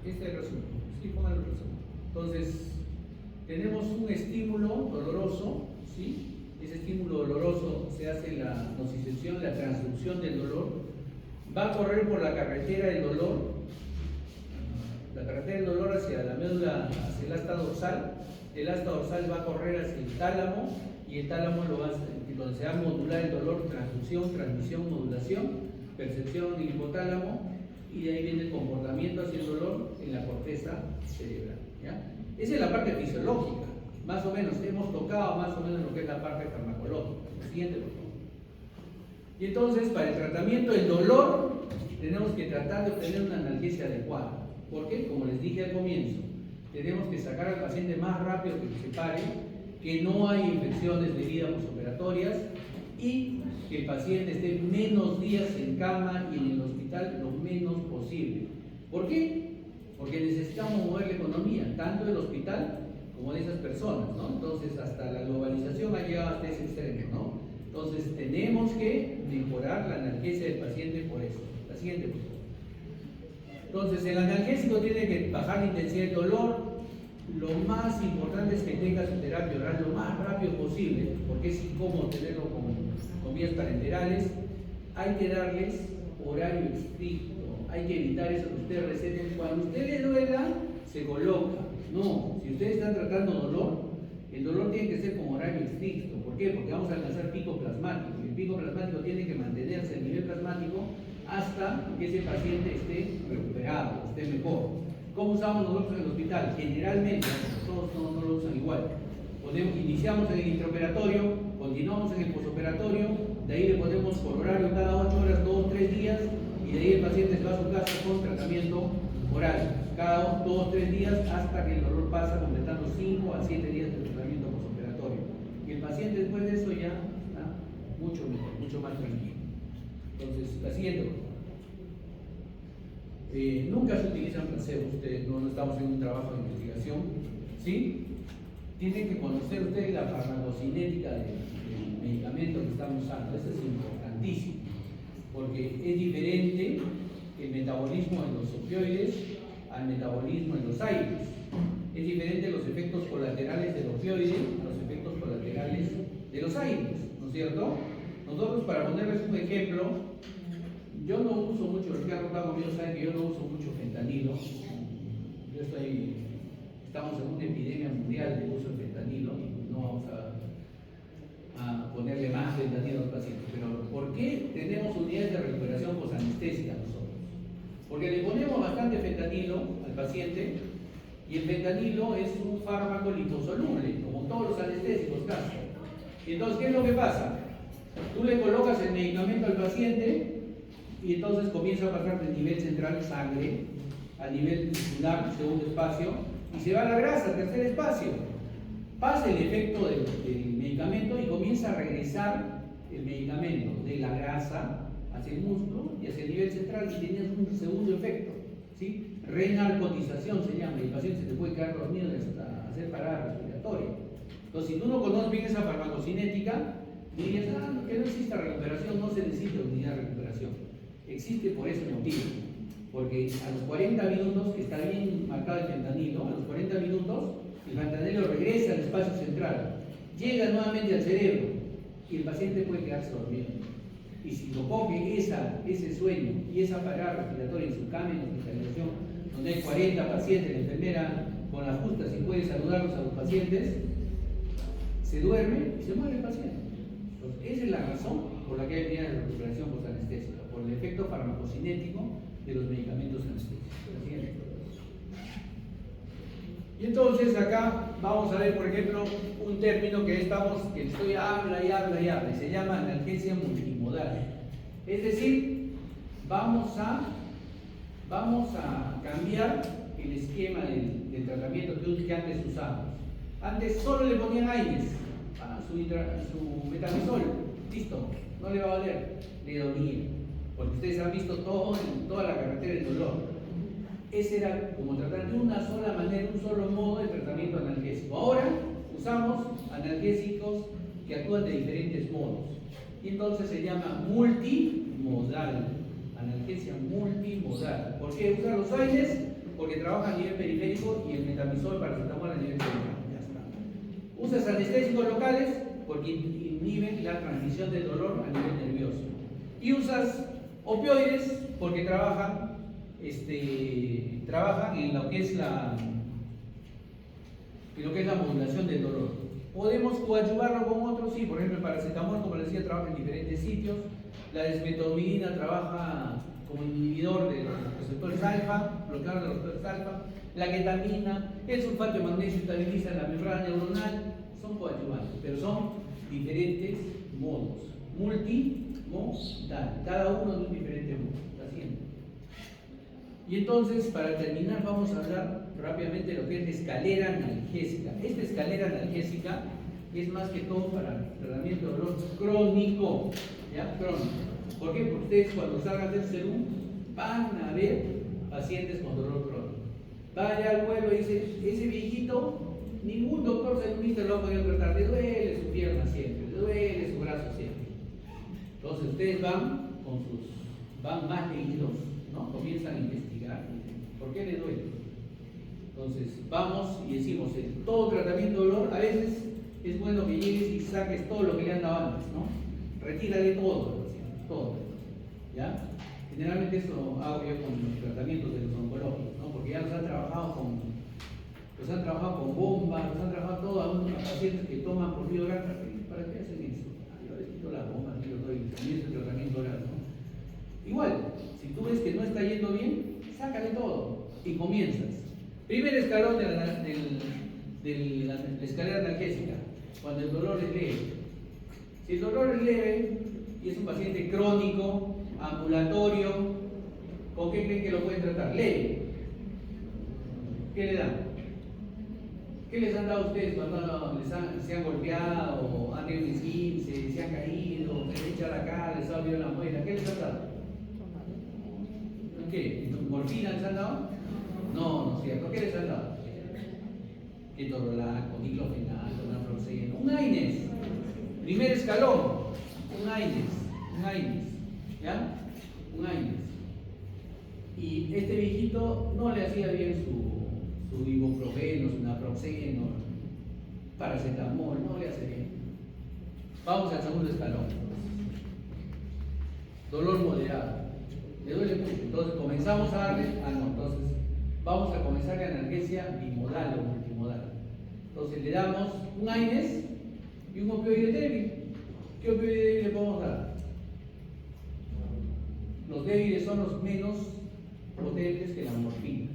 el resumen. Sí, pongan el resumen. Entonces, tenemos un estímulo doloroso, ¿sí? Ese estímulo doloroso se hace la nocicepción, la transducción del dolor, va a correr por la carretera del dolor, hacia la médula, hacia el asta dorsal. El asta dorsal va a correr hacia el tálamo y el tálamo donde se va a modular el dolor, transducción, transmisión, modulación, percepción en el hipotálamo, y de ahí viene el comportamiento hacia el dolor en la corteza cerebral, ¿ya? Esa es la parte fisiológica, más o menos, hemos tocado más o menos lo que es la parte farmacológica. La siguiente, por favor. Y entonces, para el tratamiento del dolor, tenemos que tratar de obtener una analgesia adecuada. ¿Por qué? Como les dije al comienzo, tenemos que sacar al paciente más rápido que se pare, que no hay infecciones debidas posoperatorias y que el paciente esté menos días en cama y en el hospital lo menos posible. ¿Por qué? Porque necesitamos mover la economía, tanto del hospital como de esas personas, ¿no? Entonces, hasta la globalización ha llegado hasta ese extremo, ¿no? Entonces, tenemos que mejorar la analgesia del paciente por eso. La siguiente, por favor. Entonces, el analgésico tiene que bajar la intensidad del dolor. Lo más importante es que tenga su terapia oral lo más rápido posible, porque es incómodo tenerlo con vías parenterales. Hay que darles horario estricto, hay que evitar eso que ustedes receten. Cuando a usted le duela, se coloca. No, si ustedes están tratando dolor, el dolor tiene que ser con horario estricto. ¿Por qué? Porque vamos a alcanzar pico plasmático. Y el pico plasmático tiene que mantenerse a nivel plasmático hasta que ese paciente esté recuperado, esté mejor. ¿Cómo usamos nosotros en el hospital? Generalmente, todos no lo usan igual. Iniciamos en el intraoperatorio, continuamos en el posoperatorio, de ahí le ponemos por horario cada 8 horas, 2 o 3 días, y de ahí el paciente se va a su casa con tratamiento oral, cada 2 o 3 días hasta que el dolor pasa, completando 5 a 7 días de tratamiento posoperatorio. Y el paciente después de eso ya está mucho mejor, mucho más tranquilo. Entonces, la siguiente. Nunca se utilizan placebos, ustedes no estamos en un trabajo de investigación, ¿sí? Tienen que conocer ustedes la farmacocinética del medicamento que están usando, eso es importantísimo, porque es diferente el metabolismo de los opioides al metabolismo de los AINES. Es diferente los efectos colaterales del opioide a los efectos colaterales de los AINES, ¿no es cierto? Nosotros, para ponerles un ejemplo, yo no uso mucho, los que han rotado conmigo saben que yo no uso mucho fentanilo. Estamos en una epidemia mundial de uso de fentanilo y no vamos a ponerle más fentanilo a los pacientes. Pero ¿por qué tenemos unidades de recuperación posanestesia nosotros? Porque le ponemos bastante fentanilo al paciente Y el fentanilo es un fármaco liposoluble, como todos los anestésicos casi. Y entonces, ¿qué es lo que pasa? Tú le colocas el medicamento al paciente y entonces comienza a pasar del nivel central sangre a nivel muscular, segundo espacio, y se va a la grasa, tercer espacio. Pasa el efecto del medicamento y comienza a regresar el medicamento de la grasa hacia el músculo y hacia el nivel central y tienes un segundo efecto, ¿sí? Renarcotización se llama, y el paciente se te puede quedar dormido hasta hacer parada respiratoria. Entonces, si tú no conoces bien esa farmacocinética, dirías, que no exista recuperación, no se necesita unidad de recuperación. Existe por ese motivo, porque a los 40 minutos, que está bien marcado el fentanilo, a los 40 minutos, el fentanilo regresa al espacio central, llega nuevamente al cerebro y el paciente puede quedarse dormido. Y si lo coge ese sueño y esa parada respiratoria en su cama de hospitalización, donde hay 40 pacientes, la enfermera con las justas y puede saludarlos a los pacientes, se duerme y se muere el paciente. Entonces, esa es la razón por la que hay unidad de recuperación postanestésica, por el efecto farmacocinético de los medicamentos anestésicos. Y entonces acá vamos a ver, por ejemplo, un término que estoy habla y se llama analgesia multimodal. Es decir, vamos a cambiar el esquema del tratamiento que antes usamos. Antes solo le ponían AINES a su metamizol, listo, no le va a doler, le dolía, porque ustedes han visto toda la carretera del dolor. Ese era como tratar de una sola manera, un solo modo de tratamiento analgésico. Ahora usamos analgésicos que actúan de diferentes modos. Y entonces se llama multimodal. Analgesia multimodal. ¿Por qué usan los AINES? Porque trabaja a nivel periférico y el metamizol paracetamol a nivel periférico. Ya está. Usas anestésicos locales porque inhiben la transmisión del dolor a nivel nervioso. Y usas opioides porque trabajan en lo que es la modulación del dolor. Podemos coadyuvarlo con otros, sí, por ejemplo el paracetamol, como les decía, trabaja en diferentes sitios. La desmetormidina trabaja como inhibidor de los receptores alfa, bloqueador de los receptores alfa. La ketamina, el sulfato de magnesio estabiliza la membrana neuronal, son coadyuvantes, pero son diferentes modos, multimodal, cada uno de un diferente modo. ¿Está haciendo? Y entonces, para terminar, vamos a hablar rápidamente de lo que es la escalera analgésica. Esta escalera analgésica es más que todo para tratamiento de dolor crónico, ¿ya? Crónico. ¿Por qué? Porque ustedes cuando salgan del serum van a ver pacientes con dolor crónico. Vaya al pueblo y dice, ese viejito, ningún doctor serumista lo ha podido tratar, le duele su pierna siempre, le duele su brazo siempre. Entonces ustedes van más leídos, ¿no? Comienzan a investigar, ¿por qué le duele? Entonces vamos y decimos, en todo tratamiento de dolor, a veces es bueno que llegues y saques todo lo que le han dado antes, ¿no? Retírale todo, ¿ya? Generalmente eso hago yo con los tratamientos de los oncológicos, ¿no? Porque ya los han trabajado con bombas, los han trabajado todos a pacientes que toman por vía oral. ¿Para qué hacen eso? Yo les quito las bombas y les doy comienzo el tratamiento oral, ¿no? Igual, si tú ves que no está yendo bien, sácale todo y comienzas. Primer escalón de la escalera analgésica, cuando el dolor es leve. Si el dolor es leve y es un paciente crónico, ambulatorio, ¿con qué creen que lo pueden tratar? Leve. ¿Qué le dan? ¿Qué les han dado a ustedes cuando se han golpeado, han tenido un esguince, se han caído, se han echado la cara, les ha dolido la muela? ¿Qué les han dado? ¿Qué? ¿Morfina les han dado? No, no es cierto. ¿Qué les han dado? Ketorolaco, diclofenac, naproxeno, un AINES. Primer escalón, un AINES, ¿ya? Un AINES. Y este viejito no le hacía bien su ibuprofeno, su naproxeno, paracetamol, no le hace bien. Vamos al segundo escalón. Dolor moderado. Le duele mucho. Entonces comenzamos a darle, entonces vamos a comenzar la analgesia bimodal o multimodal. Entonces le damos un AINES y un opioide débil. ¿Qué opioide débil le podemos dar? Los débiles son los menos potentes que la morfina.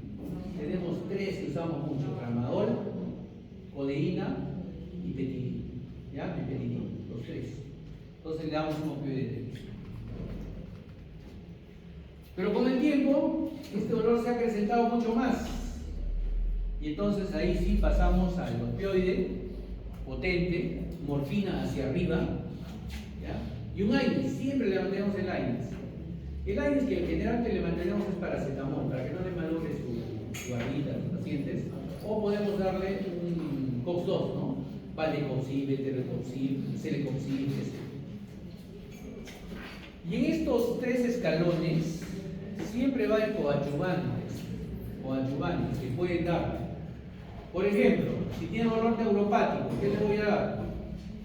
Tenemos tres que usamos mucho: tramadol, codeína y petidina. ¿Ya? Meperidina, los tres. Entonces le damos un opioide débil. Pero con el tiempo, este dolor se ha acrecentado mucho más. Y entonces ahí sí pasamos al opioide potente, morfina hacia arriba, ¿ya? Y un AINES, siempre le mantenemos el AINES. El AINES que en general que le mantenemos es paracetamol, para que no le malogre su varita a los pacientes. O podemos darle un COX-2, ¿no? Valdecoxib, eterocoxib, celecoxib, etc. Y en estos tres escalones siempre va el coadyuvantes que pueden darle. Por ejemplo, si tiene dolor neuropático, ¿qué le voy a dar?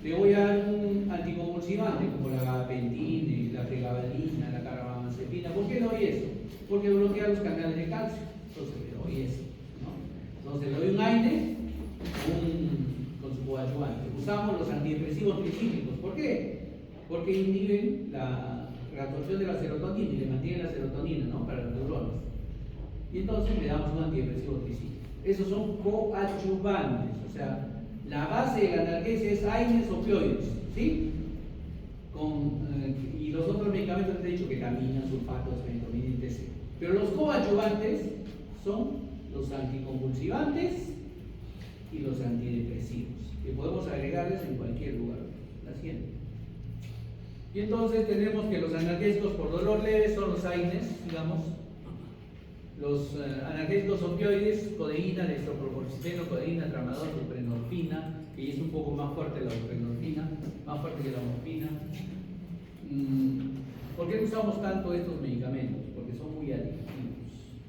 Le voy a dar un anticonvulsivante como la gabapentina, la pregabalina, la carbamazepina. ¿Por qué le doy eso? Porque bloquea los canales de calcio. Entonces le doy eso, ¿no? Entonces le doy un AINE con su coadyuvante. Usamos los antidepresivos tricíclicos. ¿Por qué? Porque inhiben la reabsorción de la serotonina y le mantienen la serotonina, ¿no? Para los neuronas. Y entonces le damos un antidepresivo tricíclico. Esos son coadyuvantes, o sea, la base de la analgesia es AINES, opioides, ¿sí? Y los otros medicamentos te he dicho, ketamina, sulfato, fentanilo, etc. Pero los coadyuvantes son los anticonvulsivantes y los antidepresivos, que podemos agregarles en cualquier lugar. La siguiente. Y entonces tenemos que los analgésicos por dolor leve son los AINES, digamos. Los analgésicos opioides, codeína, dextroproporcioneno, codeína, tramadol, buprenorfina, que es un poco más fuerte la buprenorfina, más fuerte que la morfina. ¿Por qué usamos tanto estos medicamentos? Porque son muy adictivos,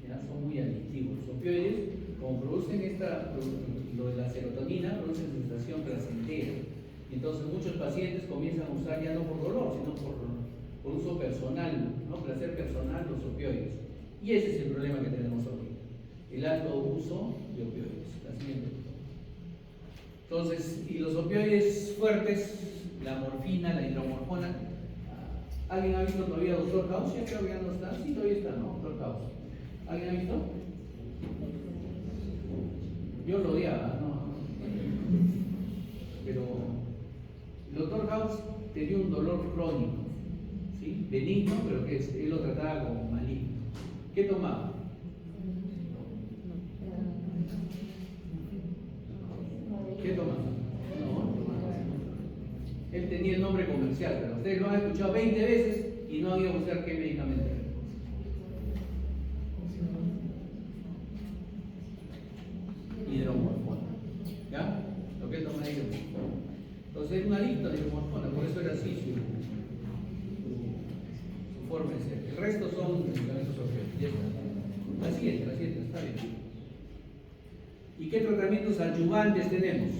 ¿ya? Son muy adictivos. Los opioides, como producen lo de la serotonina, producen sensación placentera. Y entonces muchos pacientes comienzan a usar ya no por dolor, sino por uso personal, ¿no? Placer personal, los opioides. Y ese es el problema que tenemos hoy, el alto uso de opioides. La siguiente. Entonces, y los opioides fuertes, la morfina, la hidromorfona. ¿Alguien ha visto todavía Dr. House? Ya creo que ya no está. Sí, todavía está, ¿no? Dr. House. ¿Alguien ha visto? Yo lo odiaba, ¿no? Pero el Dr. House tenía un dolor crónico, ¿sí? Benigno, pero que él lo trataba como maligno. ¿Qué tomaba? ¿Qué tomaba? No. Él tenía el nombre comercial, pero ustedes lo han escuchado 20 veces y no han ido a buscar qué medicamento era. Hidromorfona. ¿Ya? Lo que él toma es hidromorfona. Entonces es un adicto a hidromorfona, por eso era así su forma de ser. El resto son medicamentos opioides. La siguiente, está bien. ¿Y qué tratamientos adyuvantes tenemos?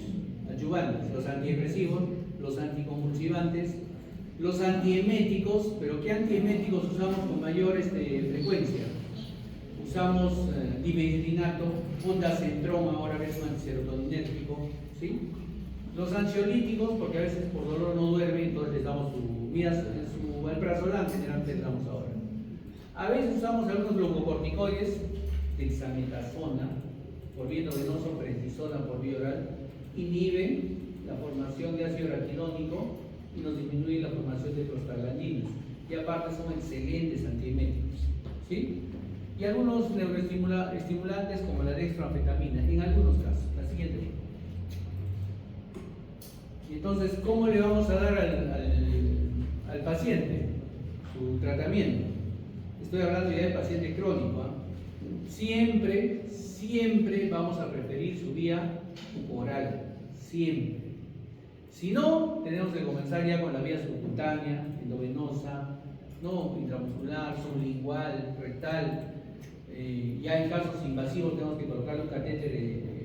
Adyuvantes, los antidepresivos, los anticonvulsivantes, los antieméticos, pero ¿qué antieméticos usamos con mayor frecuencia? Usamos dimethyltrinato, ondansetron, ahora ves un antiserotoninérgico, ¿sí? Los ansiolíticos, porque a veces por dolor no duerme, entonces les damos su alprazolam, generalmente le damos ahora. A veces usamos algunos glucocorticoides, dexametasona, por vía intravenosa, prednisona por vía oral, inhiben la formación de ácido araquidónico y nos disminuyen la formación de prostaglandinas. Y aparte son excelentes antieméticos, ¿sí? Y algunos neuroestimulantes como la dextroanfetamina, en algunos casos. La siguiente. Y entonces, ¿cómo le vamos a dar al paciente su tratamiento? Estoy hablando ya de paciente crónico, ¿eh? Siempre vamos a preferir su vía oral, siempre. Si no, tenemos que comenzar ya con la vía subcutánea, endovenosa, no intramuscular, sublingual, rectal. Ya en casos invasivos tenemos que colocarle un catéter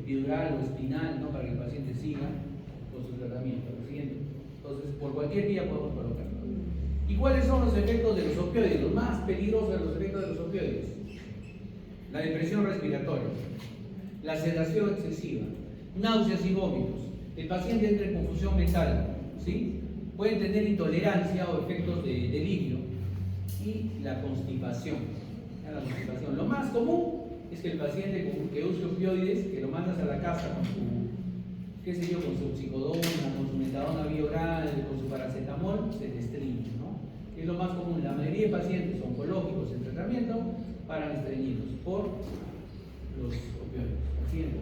epidural o espinal, ¿no? Para que el paciente siga con su tratamiento. Lo siguiente. Entonces, por cualquier vía podemos colocarlo. ¿Y cuáles son los efectos de los opioides? Los más peligrosos de los efectos de los opioides: la depresión respiratoria, la sedación excesiva, náuseas y vómitos. El paciente entra en confusión mental, ¿sí? Pueden tener intolerancia o efectos de delirio y la constipación. Lo más común es que el paciente que use opioides, que lo mandas a la casa con su, qué sé yo, con su oxicodona, con su metadona vía oral, con su paracetamol, se te estreñe, ¿no? Es lo más común. La mayoría de pacientes oncológicos en tratamiento paran estreñidos por los opioides. Paciente.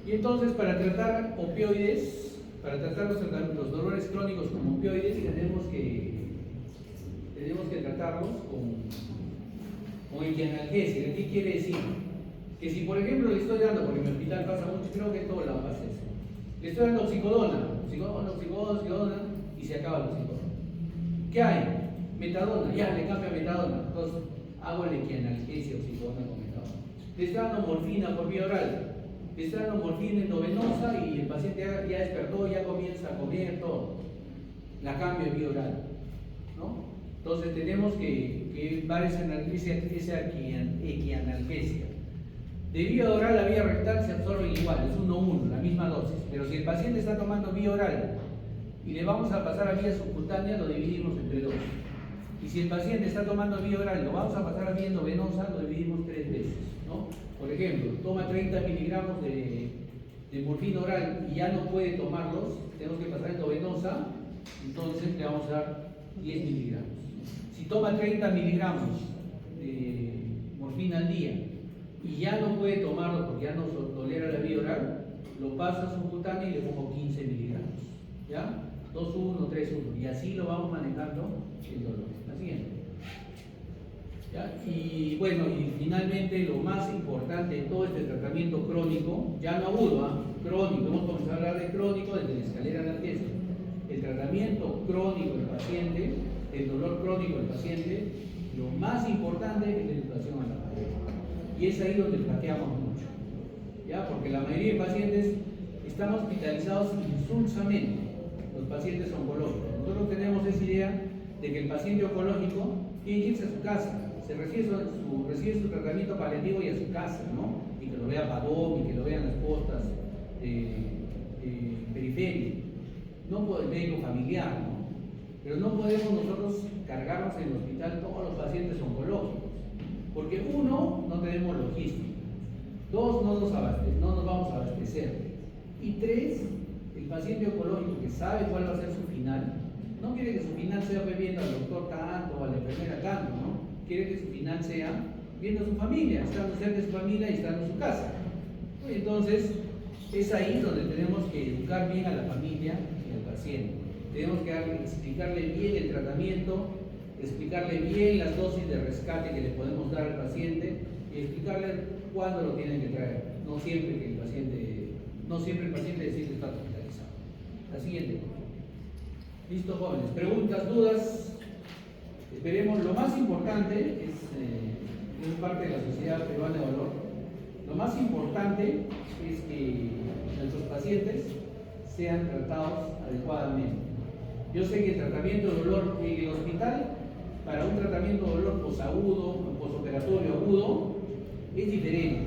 Y entonces, para tratar opioides, para tratar los dolores crónicos con opioides, tenemos que tratarlos con equianalgesia. ¿Qué quiere decir? Que si, por ejemplo, le estoy dando, porque en mi hospital pasa mucho, creo que en todo lado pasa eso, le estoy dando oxicodona, y se acaba la oxicodona. ¿Qué hay? Metadona, ya le cambio a metadona. Entonces, hago la equianalgesia oxicodona con metadona. Le estoy dando morfina por vía oral. Le estoy dando morfina endovenosa y el paciente ya despertó, ya comienza a comer todo. La cambio de vía oral, ¿no? Entonces tenemos que dar esa equianalgesia. De vía oral a vía rectal se absorben igual, es 1:1, la misma dosis. Pero si el paciente está tomando vía oral y le vamos a pasar a vía subcutánea, lo dividimos entre 2. Y si el paciente está tomando vía oral y lo vamos a pasar a vía endovenosa, lo dividimos 3 veces, ¿no? Por ejemplo, toma 30 miligramos de morfina oral y ya no puede tomarlos, tenemos que pasar endovenosa, entonces le vamos a dar 10 miligramos. Si toma 30 miligramos de morfina al día y ya no puede tomarlo porque ya no tolera la vía oral, lo paso a subcutánea y le pongo 15 miligramos. ¿Ya? 2:1, 3:1. Y así lo vamos manejando el dolor. La siguiente. ¿Ya? Y bueno, y finalmente lo más importante de todo este tratamiento crónico, ya no agudo, crónico, hemos comenzado a hablar de crónico desde la escalera analgésica. El tratamiento crónico del paciente, el dolor crónico del paciente, lo más importante es la educación a la pareja. Y es ahí donde flaqueamos mucho. ¿Ya? Porque la mayoría de pacientes están hospitalizados insulsamente, los pacientes oncológicos. Nosotros tenemos esa idea de que el paciente oncológico tiene que irse a su casa, se recibe su tratamiento paliativo y a su casa, ¿no? Y que lo vea Padón, y que lo vean las postas periféricas, no por el médico familiar, ¿no? Pero no podemos nosotros cargarnos en el hospital todos los pacientes oncológicos, porque uno, no tenemos logística, dos, no nos vamos a abastecer, y tres, el paciente oncológico que sabe cuál va a ser su final, no quiere que su final sea viendo al doctor tanto o a la enfermera tanto, ¿no? Quiere que su final sea viendo a su familia, estando cerca de su familia y estando en su casa. Entonces, es ahí donde tenemos que educar bien a la familia y al paciente. Tenemos que explicarle bien el tratamiento, explicarle bien las dosis de rescate que le podemos dar al paciente y explicarle cuándo lo tienen que traer. No siempre el paciente decide que está hospitalizado. La siguiente. Listo, jóvenes. Preguntas, dudas. Esperemos, lo más importante es parte de la Sociedad Peruana de Dolor. Lo más importante es que nuestros pacientes sean tratados adecuadamente. Yo sé que el tratamiento de dolor en el hospital, para un tratamiento de dolor posagudo, posoperatorio agudo, es diferente.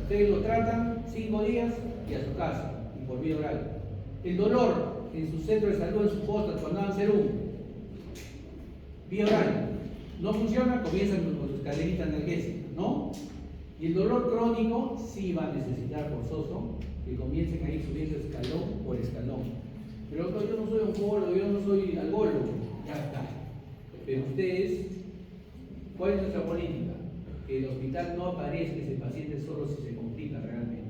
Ustedes lo tratan 5 días y a su casa, y por vía oral. El dolor en su centro de salud, en sus postas, cuando hagan serum, vía oral, no funciona, comienzan con su escalerita analgésica, ¿no? Y el dolor crónico sí va a necesitar forzoso que comiencen a ir subiendo escalón por escalón. Pero doctor, yo no soy oncólogo, yo no soy algólogo, ya está. Pero ustedes, ¿cuál es nuestra política? Que el hospital no aparezca ese paciente solo si se complica realmente.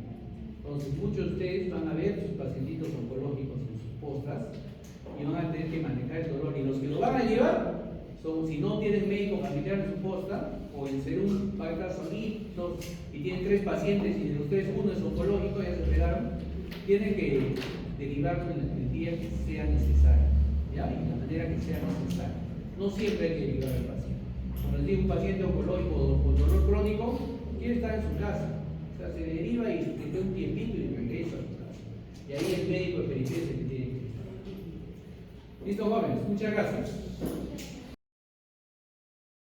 Entonces, muchos de ustedes van a ver sus pacientitos oncológicos en sus postas y van a tener que manejar el dolor. Y los que lo van a llevar son, si no tienen médico familiar en su posta, o el serum va a estar solitos y tienen 3 pacientes y de ustedes uno es oncológico, ya se pegaron, tienen que derivarlo en el día que sea necesario, ¿ya? Y de la manera que sea necesaria. No siempre hay que derivar al paciente. Como les digo, un paciente oncológico con dolor crónico quiere estar en su casa. O sea, se deriva y se queda un tiempito y regresa a su casa. Y ahí el médico de periferia que tiene que estar. Listo, jóvenes, muchas gracias.